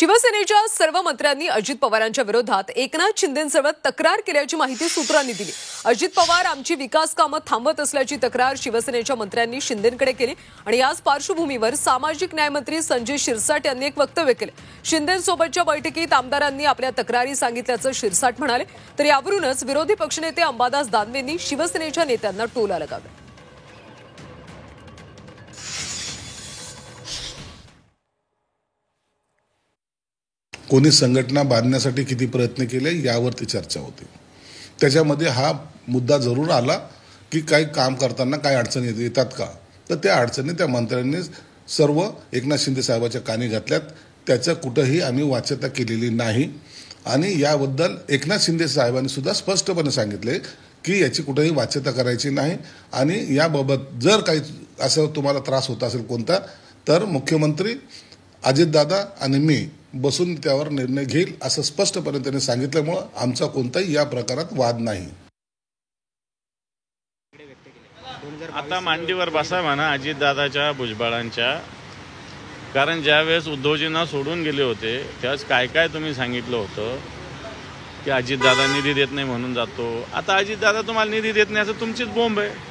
शिवसेनेच्या सर्व मंत्र्यांनी अजित पवारांच्या विरोधात एकनाथ शिंदेंसोबत तक्रार केल्याची माहिती सूत्रांनी दिली। अजित पवार आमची विकास कामं थांबवत असल्याची तक्रार शिवसेनेच्या मंत्र्यांनी शिंदेंकडे केली आणि याच पार्श्वभूमीवर सामाजिक न्याय मंत्री संजय शिरसाट यांनी एक वक्तव्य केले। शिंदेंसोबतच्या बैठकीत आमदारांनी आपल्या तक्रारी सांगितल्याचं शिरसाट म्हणाले। तर यावरूनच विरोधी पक्षनेते अंबादास दानवेंनी शिवसेनेच्या नेत्यांना टोला लगावला। कोणी संघटना बांधण्यासाठी किती प्रयत्न केले यावरती चर्चा होती। त्याच्यामध्ये हा मुद्दा जरूर आला की काही काम करताना काही अडचणी येतात का, तर त्या अडचणी त्या मंत्र्यांनी सर्व एकनाथ शिंदे साहेबांच्या कानी घातल्यात। त्याचं कुठेही आम्ही वाच्यता केलेली नाही आणि याबद्दल एकनाथ शिंदे साहेबांनी सुद्धा स्पष्टपणे सांगितले की याची कुठेही वाच्यता करायची नाही आणि याबाबत जर काही असं तुम्हाला त्रास होत असेल कोणता, तर मुख्यमंत्री अजितदादा आणि मी बसून त्यावर निर्णय घेईल असं स्पष्टपणे त्यांनी सांगितल्यामुळे आमचा कोणताही या प्रकारात वाद नाही। आता मांडीवर बसा म्हणा अजितदादाच्या भुजबळांच्या, कारण ज्यावेळेस उद्धवजींना सोडून गेले होते त्यावेळेस काय काय तुम्ही सांगितलं होतं की अजितदादा निधी देत नाही म्हणून जातो। आता अजितदादा तुम्हाला निधी देत नाही असं तुमचीच बोंब आहे।